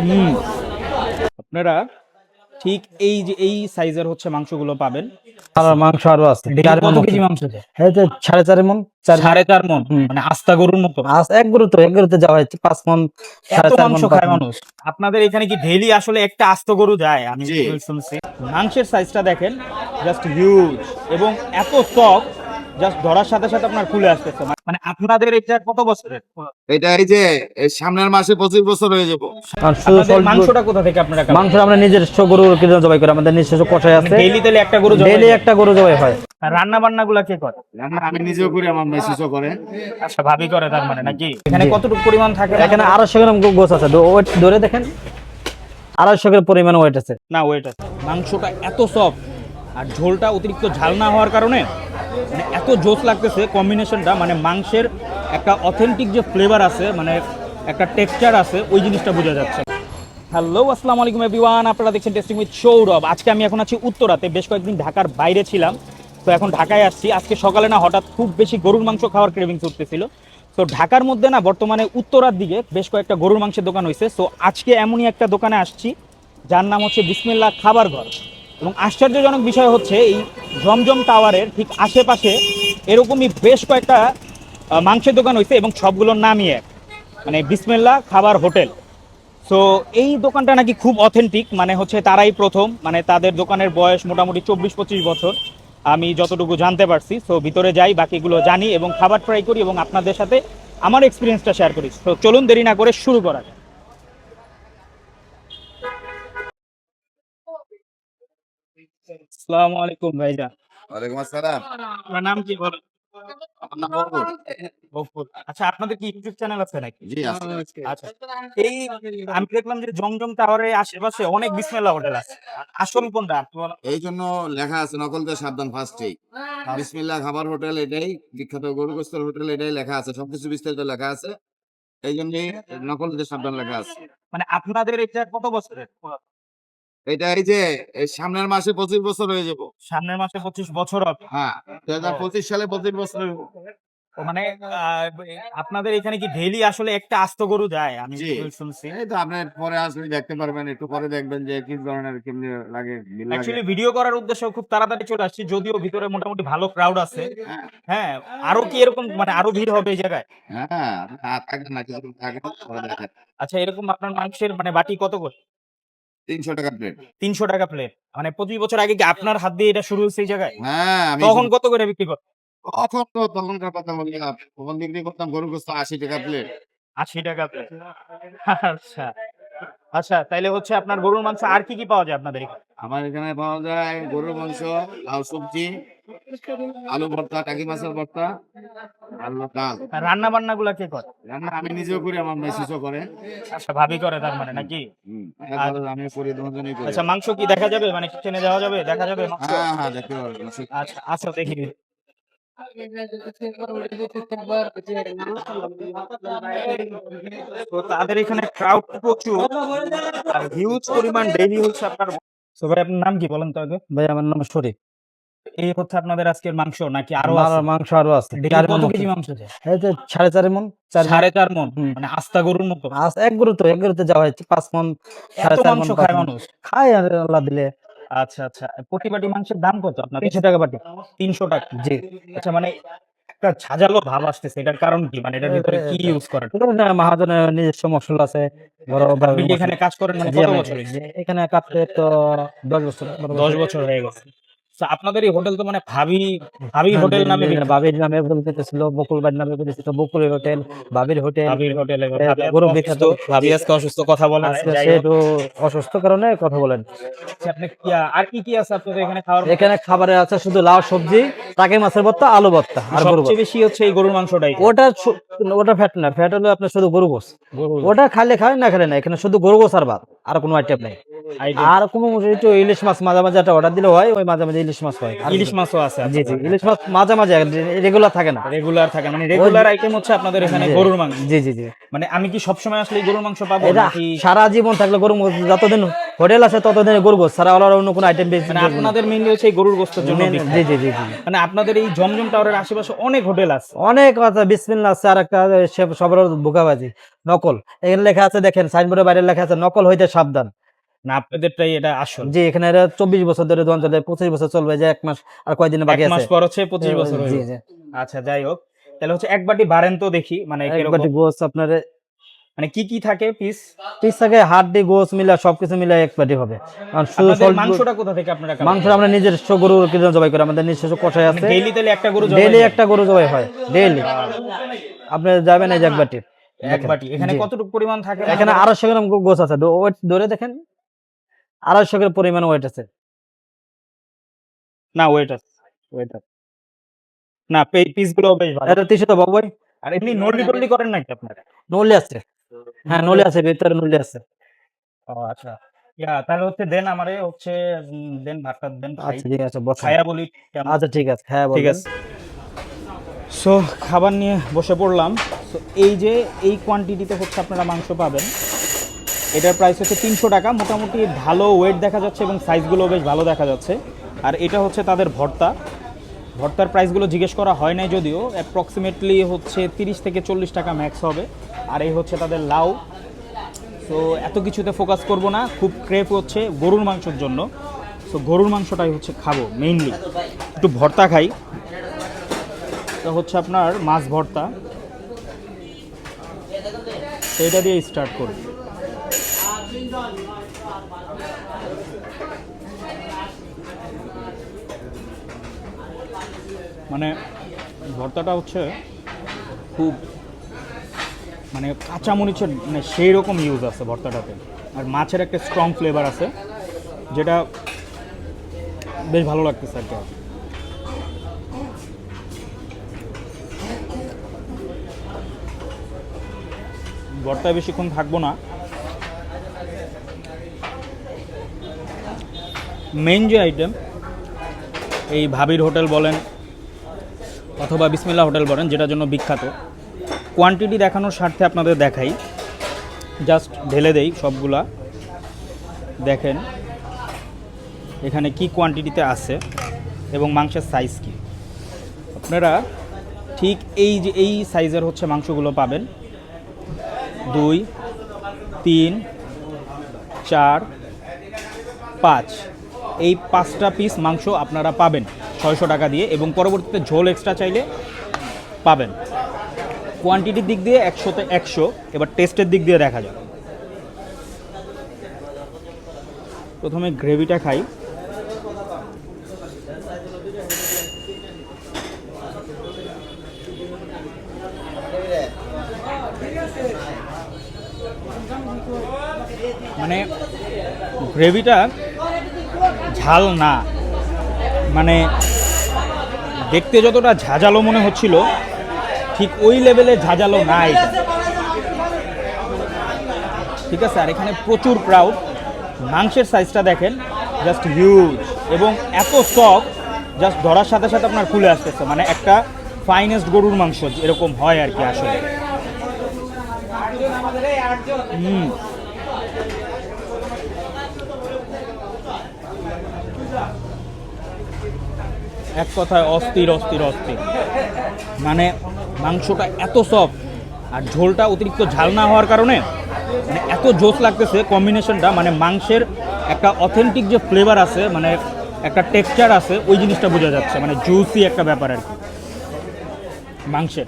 হুম, আপনারা ঠিক এই যে এই সাইজের হচ্ছে মাংসগুলো পাবেন। আর মাংস আরো আছে এটা কত কেজি মাংস আছে? এই যে 4.5 মন 4.5 মন, মানে আস্তা গরুর মতো। আজ এক গরুতে যাওয়া হচ্ছে 5 মন এত 4.5 মাংস মন খায় মানুষ? আপনাদের এখানে কি ডেইলি আসলে একটা আস্ত গরু যায়? আমি শুনছি মাংসের সাইজটা দেখেন, জাস্ট হিউজ এবং এত সফট, জাস্ট ধরার সাথে সাথে আপনার খুলে আসতেছে। মানে আপনাদের এটা কত বছরের? এটা এই যে এই সামনের মাসে 25 বছর হয়ে যাবো। আর শুধু আপনাদের মাংসটা কোথা থেকে আপনারা কালেক্ট মাংস আমরা নিজস্ব গরু কিনে জবাই করি, আমাদের নিজস্ব কষাই আছে, ডেইলি তেলে একটা গরু ডেইলি একটা গরু জবাই হয়। রান্না বান্না গুলা কে করে? রান্না আমি নিজেও করি, আমার মেসেজও করে। আচ্ছা, ভাবি করে তার মানে নাকি? এখানে কতটুকু পরিমাণ থাকে? এখানে 250 গ্রাম গোছ আছে, ওয়েট ধরে দেখেন 250 গ্রাম পরিমাণ ওয়েট আছে। না, ওয়েট আছে। মাংসটা এত সফট আর ঝোলটা অতিরিক্ত ঝাল না হওয়ার কারণে মানে এত জোস লাগতেছে কম্বিনেশনটা। মানে মাংসের একটা অথেন্টিক যে ফ্লেভার আছে, মানে একটা টেক্সচার আছে, ওই জিনিসটা বোঝা যাচ্ছে। হ্যালো, আসসালামু আলাইকুম এভরিওয়ান, আপনারা দেখছেন টেস্টিং উইথ সৌরভ। আজকে আমি এখন আছি উত্তরাতে, বেশ কয়েকদিন ঢাকার বাইরে ছিলাম, তো এখন ঢাকায় আসছি। আজকে সকালে না হঠাৎ খুব বেশি গরুর মাংস খাওয়ার ক্রেভিংস উঠতেছিল। তো ঢাকার মধ্যে না বর্তমানে উত্তরার দিকে বেশ কয়েকটা গরুর মাংসের দোকান হয়েছে। সো আজকে এমনই একটা দোকানে আসছি যার নাম হচ্ছে বিসমিল্লাহ খাবার ঘর। এবং আশ্চর্যজনক বিষয় হচ্ছে এই জমজম টাওয়ারের ঠিক আশেপাশে এরকমই বেশ কয়েকটা মাংসের দোকান হয়েছে এবং সবগুলোর নামই এক, মানে বিসমিল্লাহ খাবার হোটেল। সো এই দোকানটা নাকি খুব অথেন্টিক, মানে হচ্ছে তারাই প্রথম, মানে তাদের দোকানের বয়স মোটামুটি 24-25 বছর আমি যতটুকু জানতে পারছি। সো ভিতরে যাই, বাকিগুলো জানি এবং খাবার ট্রাই করি এবং আপনাদের সাথে আমার এক্সপিরিয়েন্সটা শেয়ার করি। তো চলুন দেরি না করে শুরু করা যাক। আসসালামু আলাইকুম ভাইজান। ওয়ালাইকুম আসসালাম। আপনার নাম কি বলেন? আমার নাম বকুল। গফুর। আচ্ছা, আপনাদের কি ইউটিউব চ্যানেল আছে নাকি? জি আছে। আচ্ছা, এই আমি দেখলাম যে জমজম টাওয়ারের আশেপাশে অনেক বিসমিল্লাহ হোটেল আছে। আসল কোনটা? এই জন্য লেখা আছে নকল দিয়ে সাবধান ফার্স্টেই। বিসমিল্লাহ খাবার হোটেল এটাই বিখ্যাত, গরু গোস্তের হোটেল এটাই লেখা আছে, সবকিছু বিস্তারিত লেখা আছে। এই জন্যই নকল দিয়ে সাবধান লেখা আছে। মানে আপনাদের এটা কত বছরের? এটা এই যে এই সামনের মাসে 25 বছর হয়ে যাবো। সামনের মাসে 25 বছর হবে। হ্যাঁ, 2025 সালে 25 বছর হইব। ও মানে আপনাদের এখানে কি ডেইলি আসলে একটা আস্ত গরু যায়? আমি জি। শুনছি। এই তো আপনি পরে আসলে দেখতে পারবেন, একটু পরে দেখবেন যে কি ধরনের কেমনি লাগে, মিল লাগে। অ্যাকচুয়ালি ভিডিও করার উদ্দেশ্যে খুব তাড়াতাড়ি চলে আসছি, যদিও ভিতরে মোটামুটি ভালো ক্রাউড আছে। হ্যাঁ, হ্যাঁ, আরো কি এরকম মানে আরো ভিড় হবে এই জায়গায়? হ্যাঁ, থাকেন না কিছুক্ষণ থাকেন, পরে দেখেন। আচ্ছা, এরকম আপনার মাংসের মানে বাটি কত করে? 300 টাকা প্লেট। 300 টাকা প্লেট। মানে 25 বছর আগে কি আপনার হাত দিয়ে এটা শুরু হয়েছে এই জায়গায়? হ্যাঁ, আমি তখন কত করে বিক্রি করতেন? তখনকার কথা বলি না। তখন বিক্রি করতাম গরুর গোস্ত 80 টাকা প্লেট। 80 টাকা প্লেট। আচ্ছা। আচ্ছা, তাইলে হচ্ছে আপনার গরুর মাংস আর কি পাওয়া যায় আপনাদের এখানে? আমার এখানে পাওয়া যায় গরুর মাংস, লাউ সবজি, আলু ভর্তা, টাকি মাছের ভর্তা, আর ডাল। রান্না বান্না গুলা কে করে? রান্না আমি নিজেও করি, আমার মেসেজও করে। আচ্ছা, ভাবি করে তার মানে নাকি? আমি করি, দুজনেই করি। আচ্ছা, মাংস কি দেখা যাবে? মানে কিচেনে যাওয়া যাবে? দেখা যাবে মাংস? হ্যাঁ, হ্যাঁ, দেখতে পারবেন। আচ্ছা, আচ্ছা, দেখি। তো তাদের এখানে ক্রাউড প্রচুর আর হিউজ পরিমাণ ডেইলি হচ্ছে আপনার। তো ভাই, আপনার নাম কি বলেন তো আগে? ভাই আমার নাম শরীফ। এই হচ্ছে আপনাদের আজকের মাংস নাকি আরো আছে? মাংস আরো আছে, ডেইলি কত কেজি মাংস আছে? এই যে 4.5 মন 4.5 মন, হুম। মানে আস্তা গরুর মতো। আজ এক গরুতে যাওয়া হচ্ছে 5 মন এত 4.5 মাংস মন খায় মানুষ? খায়, আর আল্লাহ দিলে। আচ্ছা, আচ্ছা, প্রতি বাটি মাংসের দাম কত আপনার? 300 টাকা বাটি। 300 টাকা। জি। আচ্ছা, মানে একটা ঝাঁঝালো ভাব আসতেছে, এটার কারণ কি? মানে এটার ভিতরে কি ইউজ করেন? মহাজনের নিজস্ব মশলা আছে, বড় আপনি কি এখানে কাজ করেন মানে জি, কত আমি বছর হয়েছে? এখানে কাটতে তো 10 বছর 10 বছর হয়ে গেছে। তো আপনাদের এই হোটেল তো মানে ভাবি ভাবি হোটেল নামে বিখ্যাত। বাবির নামে বলতে ছিল, বকুল বাড়ির নামে বলেছিল বকুলের হোটেল, বাবির হোটেল। ভাবির হোটেলে গরু বিখ্যাত। ভাবি আজকে অসুস্থ, কথা বলেন। আজকে সে একটু অসুস্থ কারণে কথা বলেন। আপনি কি আর কি কি আছে আপনাদের এখানে খাওয়ার? এখানে খাবারে আছে শুধু লাউ সবজি, টাকি মাছের ভর্তা, আলু ভর্তা আর গরু সবচেয়ে বেশি হচ্ছে এই গরুর মাংসটাই। ওটা ফ্যাট না, ফ্যাট হলো আপনার শুধু গরু গোস। ওটা খাইলে খায়, না খেলে না। এখানে শুধু গরু গোস আর ভাত, আর কোনো আইটেম নাই। আর কোনো একটু ইলিশ মাছ মাঝে মাঝে একটা অর্ডার দিলে হয়, ওই মাঝে মাঝে ইলিশ মাছ হয়। ইলিশ মাছও আছে? জি জি, ইলিশ মাছ মাঝে মাঝে, রেগুলার থাকে না। রেগুলার থাকে, মানে রেগুলার আইটেম হচ্ছে আপনাদের এখানে জি। গরুর মাংস। জি জি জি। মানে আমি কি সবসময় আসলে এই গরুর মাংস পাবো এটা নাকি? সারা জীবন থাকলে গরু যতদিন হোটেল আছে ততদিনে গরু গোস ছাড়া আর অন্য কোনো আইটেম বেশি মানে আপনাদের মেইনলি হচ্ছে এই গরুর গোস্তের জন্য বিখ্যাত। জি জি জি জি মানে আপনাদের এই জমজম টাওয়ারের আশেপাশে অনেক হোটেল আছে। অনেক কথা বিসমিল্লাহ আছে, আর একটা সবার বোকাবাজি নকল। এখানে লেখা আছে দেখেন, সাইনবোর্ডের বাইরে লেখা আছে নকল হইতে সাবধান। না আপনাদেরটাই এটা আসল। জি এখানে এরা 24 বছর ধরে দোকান চলে, 25 বছর চলবে, যে 1 মাস আর কয়দিন বাকি এক আছে। মাস পর হচ্ছে 25 বছর জি হয়ে জি আচ্ছা যাই হোক, তাহলে হচ্ছে এক বাটি বারেন তো দেখি মানে কিরকম, একবারটি গোস আপনার মানে কি কি থাকে পিস। পিস থাকে হাড্ডি গোস মিলা সবকিছু মিলে এক বাটি হবে। আর শুধু আপনাদের মাংসটা কোথা থেকে আপনারা কালেক্ট মাংস আমরা নিজস্ব গরু কিনে জবাই করি, আমাদের নিজস্ব কষাই আছে। ডেইলি তাহলে একটা গরু জবাই ডেইলি হয়? একটা গরু জবাই হয় ডেইলি। আপনি যাবেন এই যে এক বাটি, এক বাটি এখানে জি। কতটুকু পরিমাণ থাকে? এখানে 250 গ্রাম গোস আছে, ওয়েট ধরে দেখেন 250 গ্রাম পরিমাণ ওয়েট আছে। না ওয়েট আছে, ওয়েট আছে। না পিস গুলো বেশ ভালো। এটা 300 তো বাবু ভাই। আর এমনি নলি টলি করেন নাকি আপনারা? নলি আছে, হ্যাঁ নলি আছে, ভিতরে নলি আছে। ও আচ্ছা, তাহলে হচ্ছে দেন আমারে হচ্ছে দেন ভাতটা দেন খাই। আচ্ছা ঠিক আছে বসেন। খায়া বলি কেমন। আচ্ছা ঠিক আছে, হ্যাঁ ঠিক বলবেন। আছে। সো খাবার নিয়ে বসে পড়লাম। সো এই যে এই কোয়ান্টিটিতে হচ্ছে আপনারা মাংস পাবেন, এটার প্রাইস হচ্ছে 300 টাকা। মোটামুটি ভালো ওয়েট দেখা যাচ্ছে এবং সাইজগুলো বেশ ভালো দেখা যাচ্ছে। আর এটা হচ্ছে তাদের ভর্তা। ভর্তার প্রাইসগুলো জিজ্ঞেস করা হয় নাই যদিও, অ্যাপ্রক্সিমেটলি হচ্ছে 30 থেকে 40 টাকা ম্যাক্স হবে। আর এই হচ্ছে তাদের লাউ। সো এত কিছুতে ফোকাস করব না, খুব ক্রেভ হচ্ছে গরুর মাংসের জন্য। সো গরুর মাংসটাই হচ্ছে খাবো মেইনলি। একটু ভর্তা খাই, তো হচ্ছে আপনার মাছ ভর্তা, তো এটা দিয়ে স্টার্ট করি। মানে ভর্তাটা হচ্ছে খুব মানে কাঁচামরিচের মানে সেই রকম ইউজ আছে ভর্তাটাতে। আর মাছের একটা স্ট্রং ফ্লেভার আছে যেটা বেশ ভালো লাগতেছে আর কি। ভর্তায় বেশিক্ষণ থাকবো না। মেইন যে আইটেম, এই ভাবির হোটেল বলেন অথবা বিসমিল্লাহ হোটেল বলেন, যেটার জন্য বিখ্যাত, কোয়ান্টিটি দেখানোর স্বার্থে আপনাদের দেখাই, জাস্ট ঢেলে দেই সবগুলা। দেখেন এখানে কি কোয়ান্টিটিতে আছে এবং মাংসের সাইজ কি। আপনারা ঠিক এই যে এই সাইজের হচ্ছে মাংসগুলো পাবেন। 2, 3, 4, 5, এই 5টা পিস মাংস আপনারা পাবেন 600 টাকা দিয়ে, এবং পরবর্তীতে ঝোল এক্সট্রা চাইলে পাবেন। কোয়ান্টিটির দিক দিয়ে 100-তে 100। এবার টেস্টের দিক দিয়ে দেখা যাক। প্রথমে গ্রেভিটা খাই। মানে গ্রেভিটা ঝাল না, মানে দেখতে যতটা ঝাঁঝালো মনে হচ্ছিল ঠিক ওই লেভেলে ঝাঁঝালো না এটা, ঠিক আছে। আর এখানে প্রচুর ক্রাউড। মাংসের সাইজটা দেখেন, জাস্ট হিউজ এবং এত সফট, জাস্ট ধরার সাথে সাথে আপনার খুলে আসতেছে। মানে একটা ফাইনেস্ট গরুর মাংস এরকম হয় আর কি আসলে। এক কথায় অস্থির অস্থির অস্থির। মানে মাংসটা এত সফট আর ঝোলটা অতিরিক্ত ঝাল না হওয়ার কারণে মানে এত জোস লাগতেছে কম্বিনেশনটা। মানে মাংসের একটা অথেন্টিক যে ফ্লেভার আছে, মানে একটা টেক্সচার আছে, ওই জিনিসটা বোঝা যাচ্ছে। মানে জুসি একটা ব্যাপার আর কি মাংসের।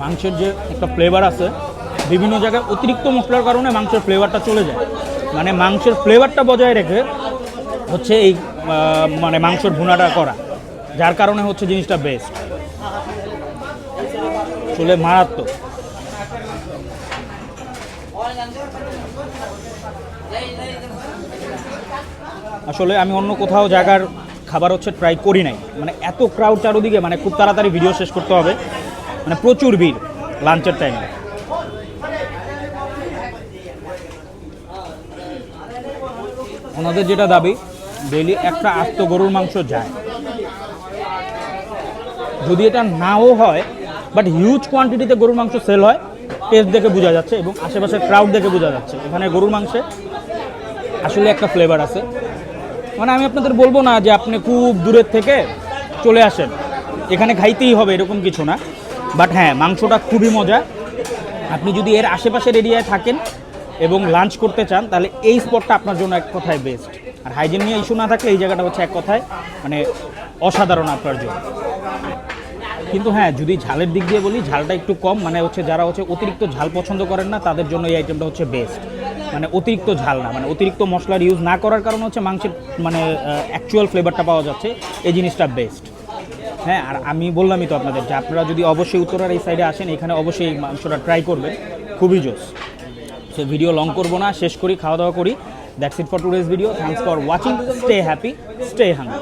মাংসের যে একটা ফ্লেভার আছে, বিভিন্ন জায়গায় অতিরিক্ত মশলার কারণে মাংসের ফ্লেভারটা চলে যায়। মানে মাংসের ফ্লেভারটা বজায় রেখে হচ্ছে এই মানে মাংসের ভুনাটা করা, যার কারণে হচ্ছে জিনিসটা বেস্ট, চলে মারাত্মক। আসলে আমি অন্য কোথাও জায়গার খাবার হচ্ছে ট্রাই করি নাই। মানে এত ক্রাউড চারোদিকে, মানে খুব তাড়াতাড়ি ভিডিও শেষ করতে হবে, মানে প্রচুর ভিড় লাঞ্চের টাইমে। ওনাদের যেটা দাবি ডেইলি একটা আস্ত গরুর মাংস যায়। যদি এটা নাও হয়, বাট হিউজ কোয়ান্টিটিতে গরুর মাংস সেল হয়, টেস্ট দেখে বোঝা যাচ্ছে এবং আশেপাশের ক্রাউড দেখে বোঝা যাচ্ছে এখানে গরুর মাংসে আসলে একটা ফ্লেভার আছে। মানে আমি আপনাদের বলবো না যে আপনি খুব দূরের থেকে চলে আসেন, এখানে খাইতেই হবে এরকম কিছু না, বাট হ্যাঁ মাংসটা খুবই মজা। আপনি যদি এর আশেপাশের এরিয়ায় থাকেন এবং লাঞ্চ করতে চান তাহলে এই স্পটটা আপনার জন্য এক কথায় বেস্ট। আর হাইজিন নিয়ে ইস্যু না থাকলে এই জায়গাটা হচ্ছে এক কথায় মানে অসাধারণ আপনার জন্য। কিন্তু হ্যাঁ যদি ঝালের দিক দিয়ে বলি, ঝালটা একটু কম, মানে হচ্ছে যারা হচ্ছে অতিরিক্ত ঝাল পছন্দ করেন না তাদের জন্য এই আইটেমটা হচ্ছে বেস্ট। মানে অতিরিক্ত ঝাল না, মানে অতিরিক্ত মশলার ইউজ না করার কারণে হচ্ছে মাংসের মানে অ্যাকচুয়াল ফ্লেভারটা পাওয়া যাচ্ছে, এই জিনিসটা বেস্ট। হ্যাঁ, আর আমি বললামই তো আপনাদের যে আপনারা যদি অবশ্যই উত্তরার এই সাইডে আসেন, এখানে অবশ্যই এই মাংসটা ট্রাই করবেন, খুবই জোস। সো ভিডিও লং করবো না, শেষ করি, খাওয়া দাওয়া করি। That's it for today's video. Thanks for watching, stay happy, stay hunger.